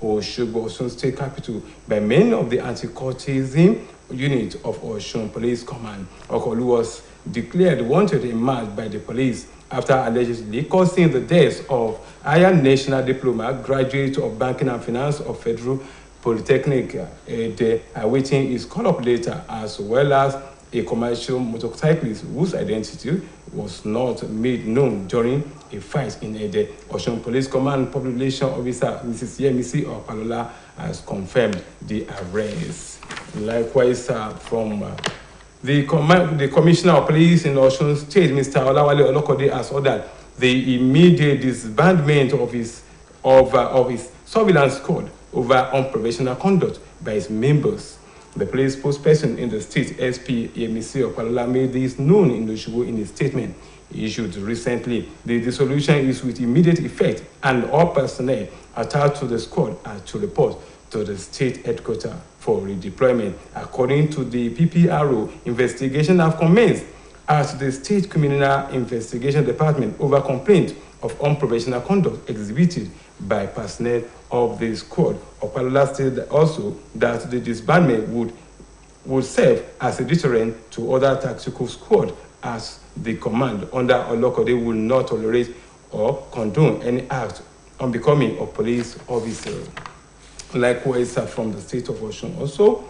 Osogbo, Osun State Capital, by men of the anti-cultism unit of Osun Police Command. Okolu was declared wanted in March by the police after allegedly causing the death of Higher National Diploma graduate of Banking and Finance of Federal Polytechnic, awaiting his call-up later, as well as a commercial motorcyclist whose identity was not made known during a fight in Ede. Osun Police Command Public Relations Officer Mrs. Yemisi Opalola has confirmed the arrest. Likewise, from the Commissioner of Police in Osun State, Mr. Olawale Olokode, has ordered the immediate disbandment of his surveillance squad over unprofessional conduct by its members. The police spokesperson in the state, SP Yemisi Opalola, made this known in Osogbo in a statement issued recently. The dissolution is with immediate effect, and all personnel attached to the squad are to report to the state headquarters for redeployment. According to the PPRO, investigation have commenced at the State Criminal Investigation Department over complaint of unprofessional conduct exhibited by personnel of the squad. Opalola stated also that the disbandment would serve as a deterrent to other tactical squad, as the command under Olokode will not tolerate or condone any act unbecoming of police officer. Likewise, from the state of Osun. Also,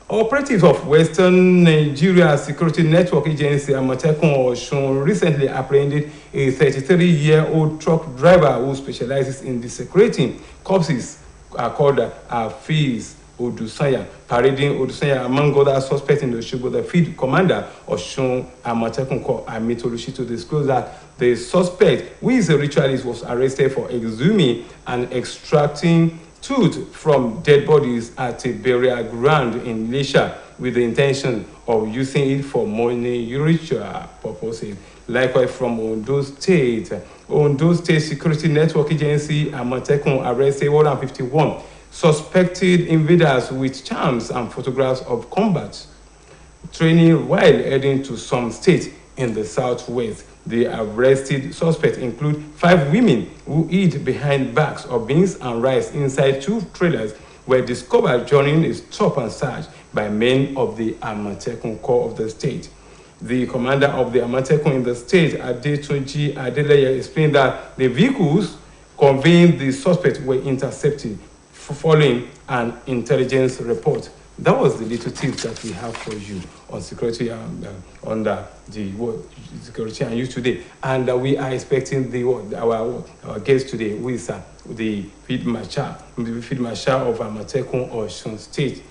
operatives of Western Nigeria Security Network Agency Amotekun Osun recently apprehended a 33-year-old truck driver who specializes in desecrating corpses, called Afiz Odusanya, parading Odusanya among other suspects in the Osogbo. The field commander of Osun Amotekun called Amitolushi disclosed that the suspect, who is a ritualist, was arrested for exhuming and extracting tooth from dead bodies at a burial ground in Lesha with the intention of using it for money ritual purposes. Likewise, from Ondo State Security Network Agency Amotekun arrested 151 suspected invaders with charms and photographs of combat training while heading to some states in the southwest. The arrested suspects include 5 women who hid behind bags of beans and rice inside 2 trailers were discovered during a stop and search by men of the Amotekun Corps of the state. The commander of the Amotekun in the state, Adetunji Adeleye, explained that the vehicles conveying the suspects were intercepted following an intelligence report. That was the little tips that we have for you on security under the security and youth today. And we are expecting our guest today, who is the field marshal of Amotekun Osun State,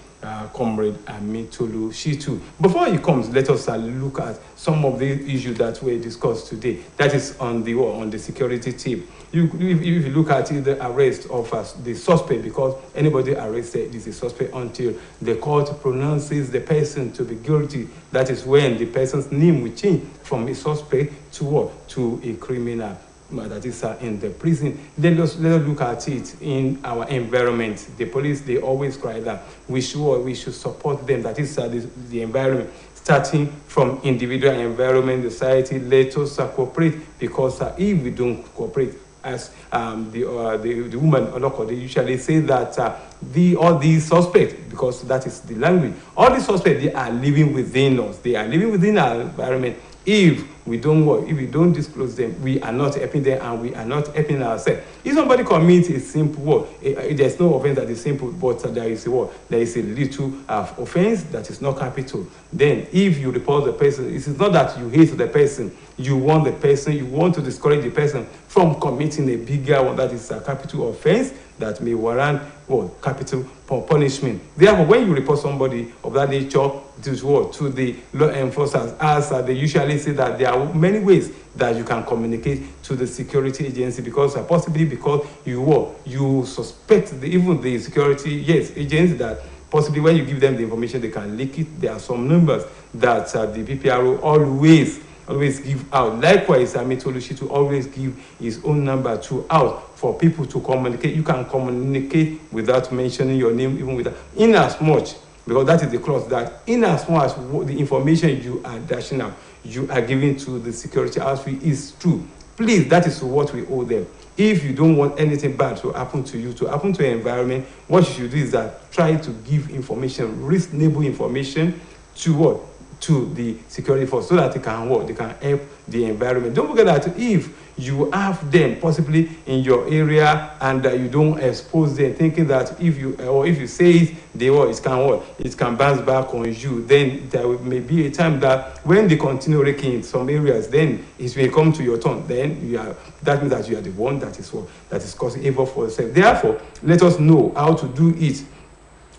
Comrade Amitolu Shitu. Before he comes, let us look at some of the issues that were discussed today. That is on the security tip. If you look at it, the arrest of the suspect, because anybody arrested is a suspect until the court pronounces the person to be guilty. That is when the person's name will change from a suspect to what? To a criminal. That is in the prison. Let us look at it in our environment. The police, they always cry that we should support them. That is the environment, starting from individual environment, society. Let us cooperate, because if we don't cooperate, as the woman Oloko, they usually say that all these suspects, because that is the language, all these suspects, they are living within us. They are living within our environment. If we don't disclose them, we are not helping them, and we are not helping ourselves. If somebody commits a simple word, there's no offense that is simple, but there is a word, there is a little offense that is not capital. Then, if you report the person, it is not that you hate the person, you want the person, you want to discourage the person from committing a bigger one that is a capital offense that may warrant capital punishment. Therefore, when you report somebody of that nature to the law enforcers, as they usually say, that there are many ways that you can communicate to the security agency, because possibly because you suspect even the security agency that possibly when you give them the information, they can leak it. There are some numbers that the PPRO always give out. Likewise, Amitolushi to always give his own number out for people to communicate. You can communicate without mentioning your name, even without, in as much, because that is the clause, that in as much as the information you are dashing out, you are giving to the security outfit is true. Please, that is what we owe them. If you don't want anything bad to happen to you, to happen to your environment, what you should do is that try to give information, reasonable information to what? To the security force, so that they can what? They can help the environment. Don't forget that if you have them possibly in your area and you don't expose them, thinking that if you say it, it can bounce back on you, then there may be a time that when they continue raking in some areas, then it may come to your turn. Then that means that you are the one that is causing evil for yourself. Therefore, let us know how to do it.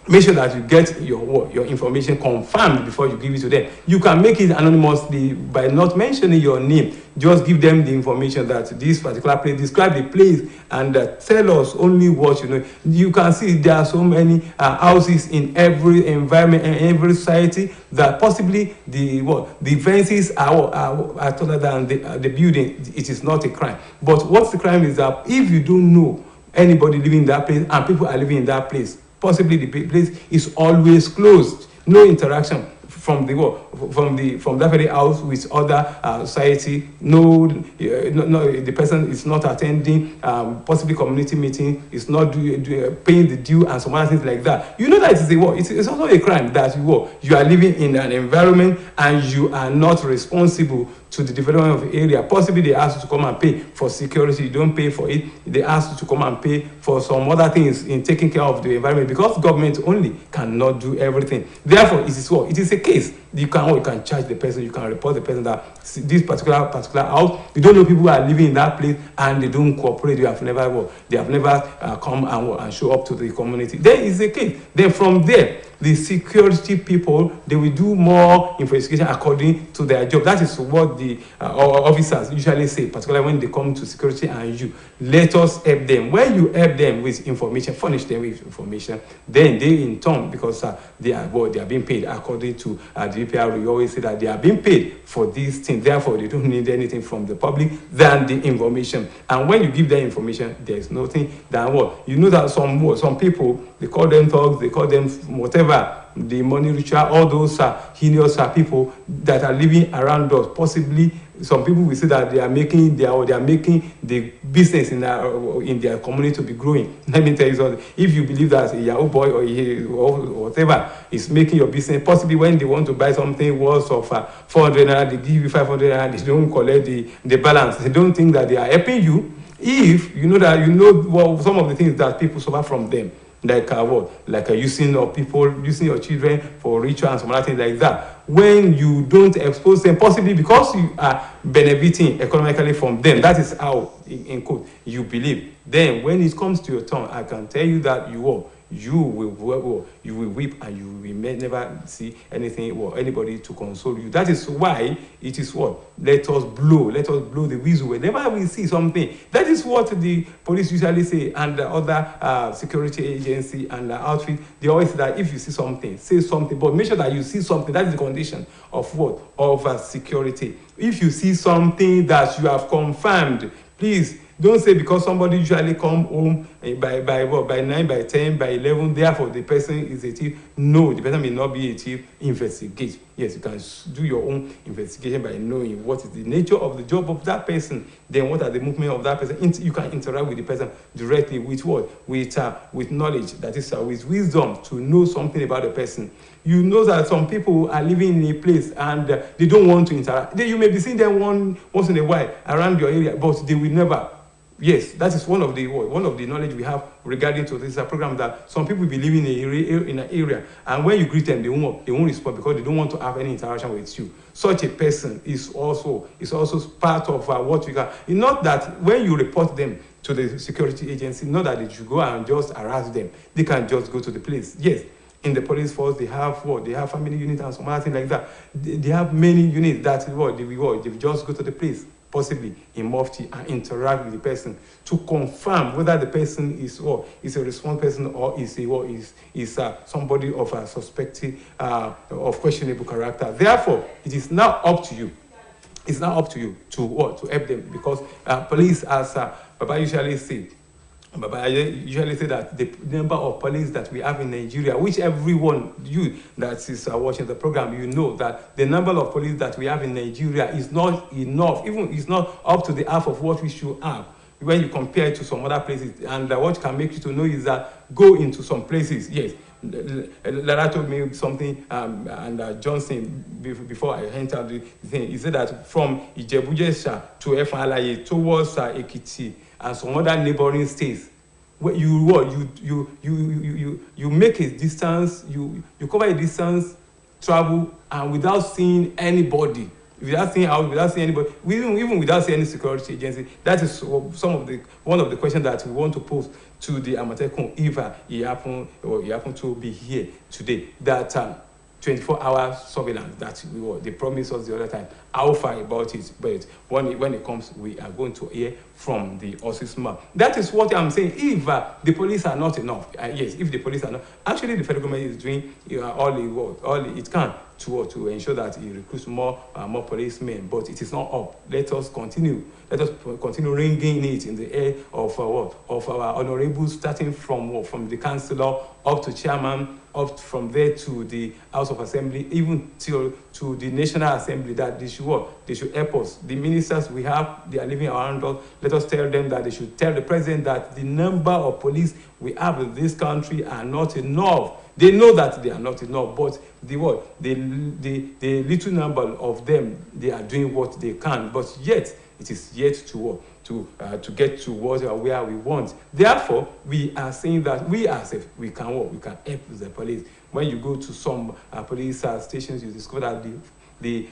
Make sure that you get your information confirmed before you give it to them. You can make it anonymously by not mentioning your name. Just give them the information that this particular place, describe the place, and tell us only what you know. You can see there are so many houses in every environment and every society that possibly the fences are taller than the building. It is not a crime. But what's the crime is that if you don't know anybody living in that place and people are living in that place, possibly the place is always closed. No interaction from that very house with other society. No, the person is not attending possibly community meeting. Is not paying the due and some other things like that. You know that it's also a crime that you are living in an environment and you are not responsible to the development of the area. Possibly they ask you to come and pay for security, you don't pay for it. They ask you to come and pay for some other things in taking care of the environment, because government only cannot do everything. Therefore, it is a case. You can charge the person, you can report the person that this particular house, you don't know people who are living in that place and they don't cooperate. They have never come and show up to the community. Then it's a case. Then from there, the security people, they will do more investigation according to their job. That is what the officers usually say, particularly when they come to security and you. Let us help them. When you help them with information, furnish them with information, then they in turn, because they are being paid according to the EPR, we always say that they are being paid for these things. Therefore, they don't need anything from the public than the information. And when you give them information, there is nothing than what? You know that some people, they call them thugs, they call them whatever, the money ritual, all those heinous people that are living around us. Possibly some people will say that they are making the business in their community to be growing. Let me tell you something. If you believe that a Yahoo boy or whatever is making your business, possibly when they want to buy something worth of 400 naira, they give you 500 naira, they don't collect the balance. They don't think that they are helping you. If you know that some of the things that people suffer from them, like using your children for ritual and some other things like that. When you don't expose them, possibly because you are benefiting economically from them, that is how, in quote, you believe. Then when it comes to your turn, I can tell you that you will weep and you will never see anything or anybody to console you. That is why it is what? Let us blow the whistle whenever we see something. That is what the police usually say, and the other security agency and the outfit, they always say that if you see something, say something, but make sure that you see something. That is the condition of what? Of security. If you see something that you have confirmed, please don't say because somebody usually come home by 9, by 10, by 11, therefore the person is a thief. No, the person may not be a thief. Investigate. Yes, you can do your own investigation by knowing what is the nature of the job of that person. Then what are the movement of that person. You can interact with the person directly with what? With knowledge, that is with wisdom, to know something about the person. You know that some people are living in a place and they don't want to interact. You may be seeing them once in a while around your area, but they will never. Yes, that is one of the knowledge we have regarding to this program, that some people will be living in an area, and when you greet them, they won't respond because they don't want to have any interaction with you. Such a person is also part of what you can. It's not that when you report them to the security agency, not that they should go and just harass them. They can just go to the place. Yes. In the police force, they have They have family units and some other things like that. They have many units that they just go to the place, possibly in mufti, and interact with the person to confirm whether the person is a responsible person or is somebody of a suspected of questionable character. Therefore, it is now up to you. It's now up to you to help them, because police, as Baba usually say, But I usually say that the number of police that we have in Nigeria, which everyone, you that is watching the program, you know that the number of police that we have in Nigeria is not enough. Even it's not up to the half of what we should have when you compare it to some other places. And what can make you to know is that go into some places. Yes, Lara told me something, and Johnson, before I entered the thing, he said that from Ijebu-Jesha to Efalaye towards Ekiti and some other neighboring states, where you make a distance, you cover a distance, travel, and without seeing anybody, without seeing anybody, even without seeing any security agency. That is one of the questions that we want to pose to the Amatekun if he happened to be here today. That 24-hour surveillance that they promised us the other time. How far about it? But when it comes, we are going to hear from the horse's mouth. That is what I'm saying. If the police are not enough, yes, if the police are not, actually the federal government is doing all it can to ensure that it recruits more policemen, but it is not up. Let us continue ringing it in the air of our honorables, starting from the councillor up to chairman, up from there to the House of Assembly, even to the National Assembly, that they should help us. The ministers we have, they are living around us. Let us tell them that they should tell the president that the number of police we have in this country are not enough. They know that they are not enough, but the little number of them, they are doing what they can, but yet it is yet to get to where we want. Therefore, we are saying that we ourselves, we can help the police. When you go to some police stations, you discover that the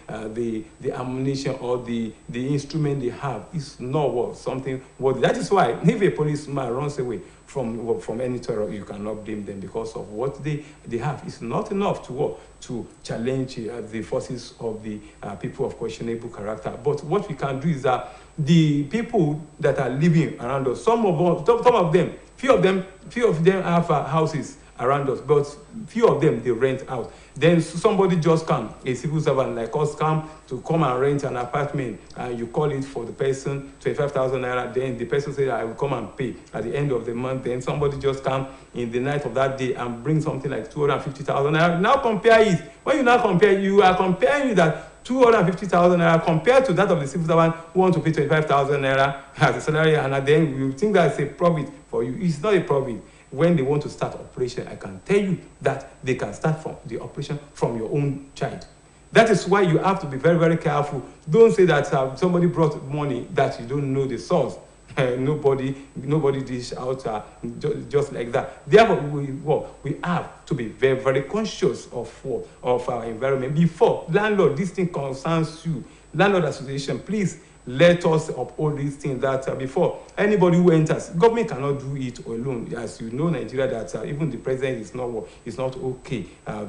ammunition or the instrument they have is not something worthy. That is why if a policeman runs away from any terror, you cannot blame them, because of what they have. It's not enough to challenge the forces of the people of questionable character. But what we can do is that the people that are living around us, few of them have houses around us, but few of them, they rent out. Then somebody just come, a civil servant like us, come and rent an apartment, and you call it for the person 25,000 naira. Then the person says, I will come and pay at the end of the month. Then somebody just come in the night of that day and bring something like 250,000 naira. Now compare it. When you now compare, you are comparing that 250,000 naira compared to that of the civil servant who want to pay 25,000 naira as a salary, and then you think that's a profit for you. It's not a profit. When they want to start operation, I can tell you that they can start from the operation from your own child. That is why you have to be very, very careful. Don't say that somebody brought money that you don't know the source. Nobody dish out just like that. Therefore, we have to be very, very conscious of our environment. Before, landlord, this thing concerns you. Landlord association, please let us uphold these things, that before anybody who enters, government cannot do it alone. As you know, Nigeria, that even the president is not okay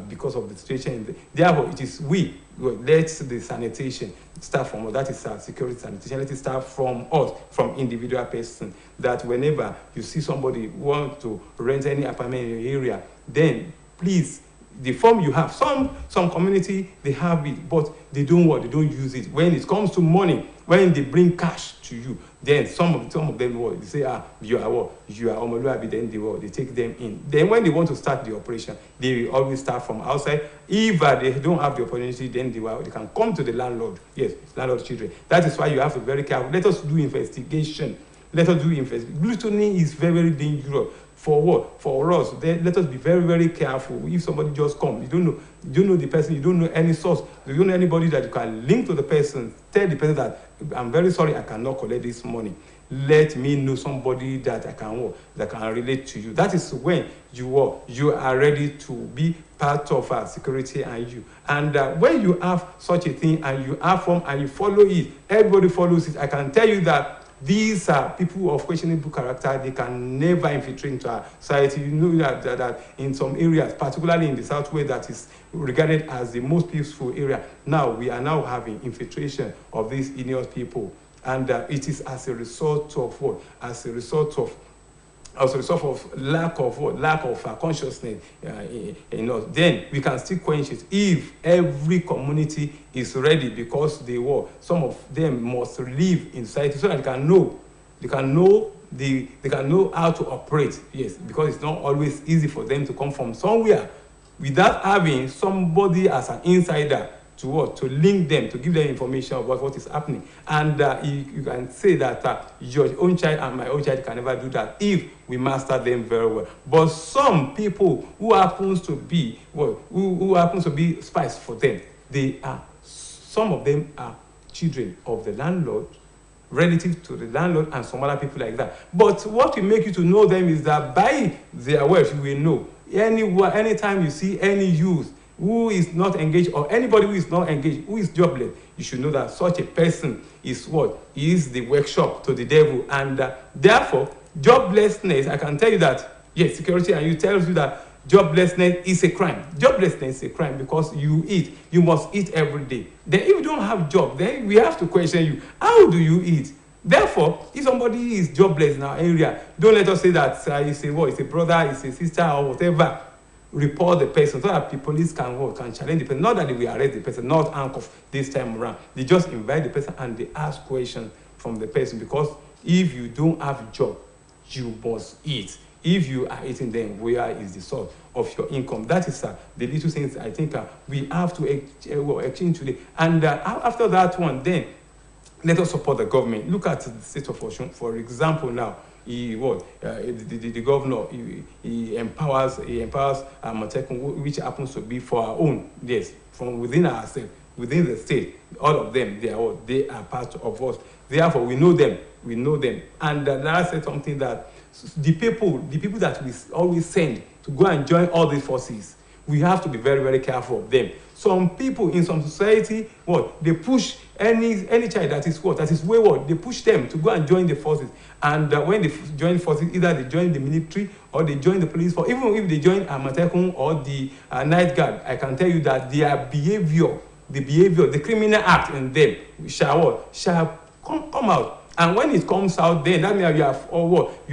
because of the situation. Therefore, it is let the sanitation start from us. That is security sanitation. Let it start from us, from individual person. That whenever you see somebody want to rent any apartment in your area, then please, the form you have, some community, they have it, but they don't use it. When it comes to money, when they bring cash to you, then some of them they say, you are Omoluabi, then they take them in. Then when they want to start the operation, they will always start from outside. If they don't have the opportunity, then they can come to the landlord. Yes, landlord children. That is why you have to be very careful. Let us do investigation. Gluttony is very, very dangerous. For what? For us. Then let us be very, very careful. If somebody just comes, you don't know the person, you don't know any source, you don't know anybody that you can link to the person. Tell the person that I'm very sorry, I cannot collect this money. Let me know somebody that can relate to you. That is when you are ready to be part of our security and when you have such a thing and you have form and you follow it, everybody follows it. I can tell you that these are people of questionable character. They can never infiltrate into our society. You know that in some areas, particularly in the southwest, that is regarded as the most peaceful area. Now we are now having infiltration of these heinous people, and it is as a result of what? As a result of lack of consciousness in us. Then we can still quench it if every community is ready, because some of them must live in society so that they can know they can know how to operate. Yes, because it's not always easy for them to come from somewhere without having somebody as an insider to what, to link them, to give them information about what is happening. And you can say that your own child and my own child can never do that if we master them very well. But some people who happens to be who happens to be spies for them, some of them are children of the landlord, relative to the landlord, and some other people like that. But what will make you to know them is that by their wealth you will know. Anytime you see any youth who is not engaged, or anybody who is not engaged, who is jobless, you should know that such a person is what? Is the workshop to the devil. And therefore, joblessness, I can tell you that, yes, security and you tells you that joblessness is a crime. Joblessness is a crime because you eat. You must eat every day. Then if you don't have job, then we have to question you, how do you eat? Therefore, if somebody is jobless in our area, don't let us say that it's a brother, it's a sister, or whatever. Report the person so that the police can challenge the person. Not that they will arrest the person, not handcuff this time around. They just invite the person and they ask questions from the person, because if you don't have a job, you must eat. If you are eating, then where is the source of your income? That is the little things I think we have to exchange today. And after that one, then let us support the government. Look at the state of Osun, for example. Now, the governor he empowers Amotekun, which happens to be for our own, yes, from within ourselves, within the state. All of them, they are part of us. Therefore, we know them. And that said something that the people that we always send to go and join all these forces, we have to be very, very careful of them. Some people in some society, they push any child that is wayward, they push them to go and join the forces. And when they join the forces, either they join the military or they join the police force. Even if they join Amatekun or the night guard, I can tell you that their behavior, the criminal act in them shall come out. And when it comes out, then that means you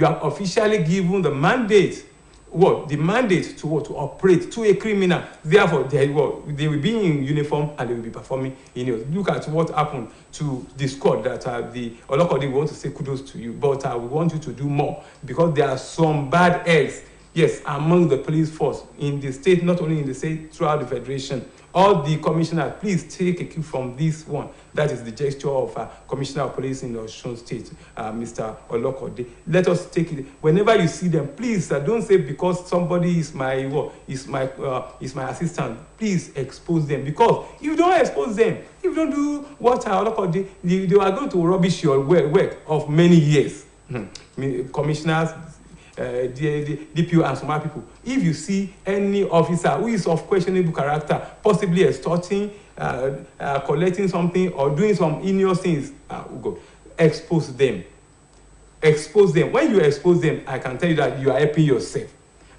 have officially given the mandate. The mandate to operate to a criminal. Therefore, they will be in uniform and they will be performing in it. Look at what happened to the squad that the Olokode want to say kudos to you, but we want you to do more, because there are some bad eggs, yes, among the police force in the state, not only in the state, throughout the federation. All the commissioners, please take a cue from this one. That is the gesture of Commissioner of Police in Osun State, Mr. Olokode. Let us take it. Whenever you see them, please don't say because somebody is my assistant. Please expose them, because if you don't expose them, if you don't do what Olokode, they are going to rubbish your work of many years. Commissioners, the DPO and some other people. If you see any officer who is of questionable character, possibly extorting, collecting something, or doing some heinous things, expose them. Expose them. When you expose them, I can tell you that you are helping yourself.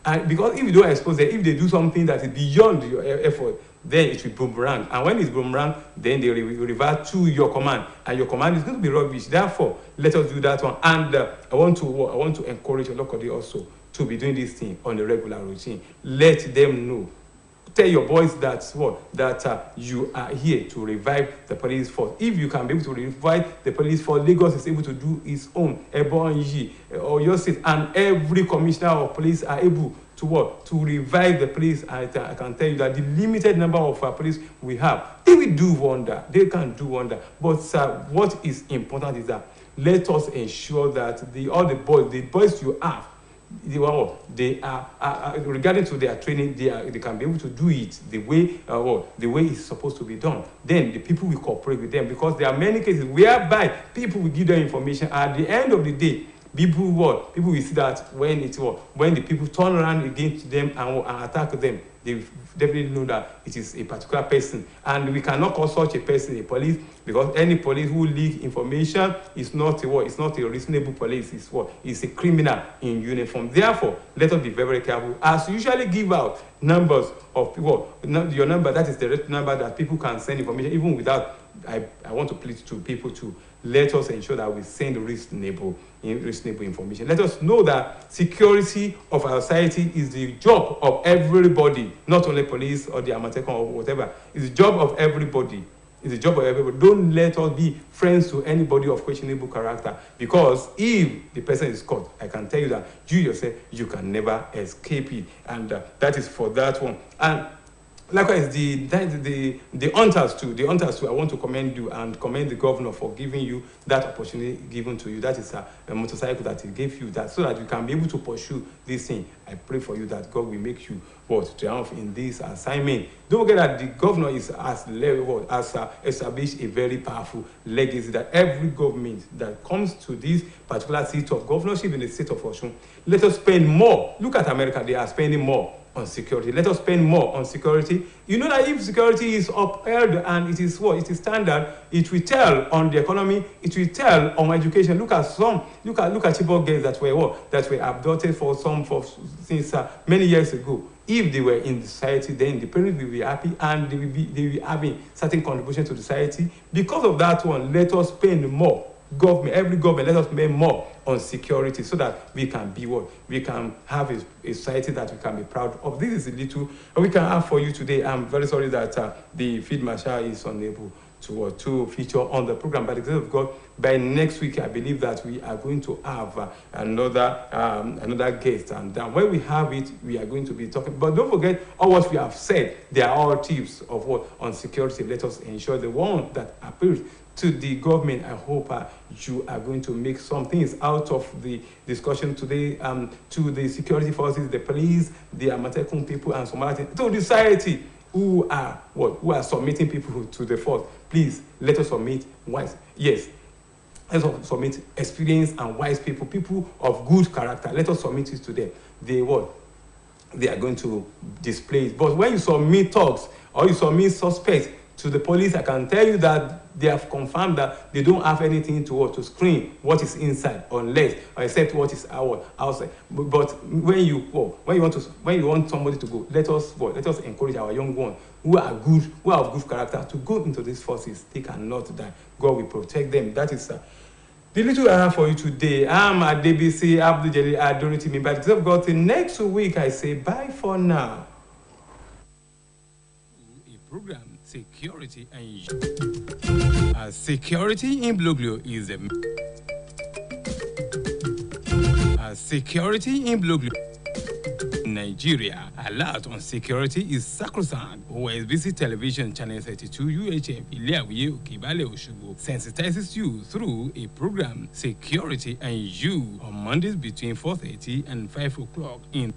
And because if you don't expose them, if they do something that is beyond your effort, then it will boomerang. And when it's boomerang, then they will revert to your command, and your command is going to be rubbish. Therefore, let us do that one. And I want to encourage Olokode also to be doing this thing on a regular routine. Let them know. Tell your boys that you are here to revive the police force. If you can be able to revive the police force, Lagos is able to do its own. Ebonyi, or your state, and every commissioner of police are able to revive the police. I can tell you that the limited number of police we have, they will do wonder. They can do wonder. But what is important is that let us ensure that all the boys you have, they are regarding to their training, they can be able to do it the way it's supposed to be done. Then the people will cooperate with them, because there are many cases whereby people will give them information. At the end of the day, people will see that when the people turn around against them and attack them, they definitely know that it is a particular person. And we cannot call such a person a police, because any police who leak information is not a reasonable police. It's a criminal in uniform. Therefore, let us be very, very careful. As you usually give out numbers of people, your number, that is the right number that people can send information, even without. I want to plead to people to let us ensure that we send reasonable information. Let us know that security of our society is the job of everybody, not only police or the Amatekun or whatever. It's the job of everybody. It's a job of everybody. Don't let us be friends to anybody of questionable character, because if the person is caught, I can tell you that you yourself, you can never escape it. And that is for that one. And likewise, the hunters too. The hunters too. I want to commend you and commend the governor for giving you that opportunity given to you. That is a motorcycle that he gave you, that so that you can be able to pursue this thing. I pray for you that God will make you triumph in this assignment. Don't forget that the governor has established a very powerful legacy, that every government that comes to this particular seat of governorship in the state of Osun, let us spend more. Look at America; they are spending more on security. Let us spend more on security. You know that if security is upheld and it is what it is standard, it will tell on the economy, it will tell on education. Look at Chibok girls that were abducted since many years ago. If they were in the society, then the parents will be happy and they will be having certain contribution to the society. Because of that one, let us spend more. Every government, let us spend more on security, so that we can be we can have a society that we can be proud of. This is a little we can have for you today. I'm very sorry that the field marshal is unable to feature on the program. By the grace of God, by next week, I believe that we are going to have another guest, and when we have it, we are going to be talking. But don't forget, all what we have said, they are all tips of on security. Let us ensure the one that appeals to the government. I hope you are going to make some things out of the discussion today, to the security forces, the police, the Amatekun people, and some other things, to the society who are submitting people to the force. Please, let us submit wise. Yes. Let us submit experienced and wise people of good character. Let us submit it to them. They are going to display it. But when you submit thugs or you submit suspects to the police, I can tell you that they have confirmed that they don't have anything to screen what is inside, unless or except what is outside. But when you want somebody to go, let us encourage our young ones who are of good character to go into these forces. They cannot die. God will protect them. That is the little I have for you today. I'm at DBC Abdul Jalil Adority. By the grace of God, till next week, I say bye for now. A program. Security and security in Bloglio is security in Bloglio. Nigeria, alert on security is sacrosanct. OSBC television channel 32 UHF Ileawiye Okebale Osogbo sensitizes you through a program, Security and You, on Mondays between 4:30 and 5 o'clock in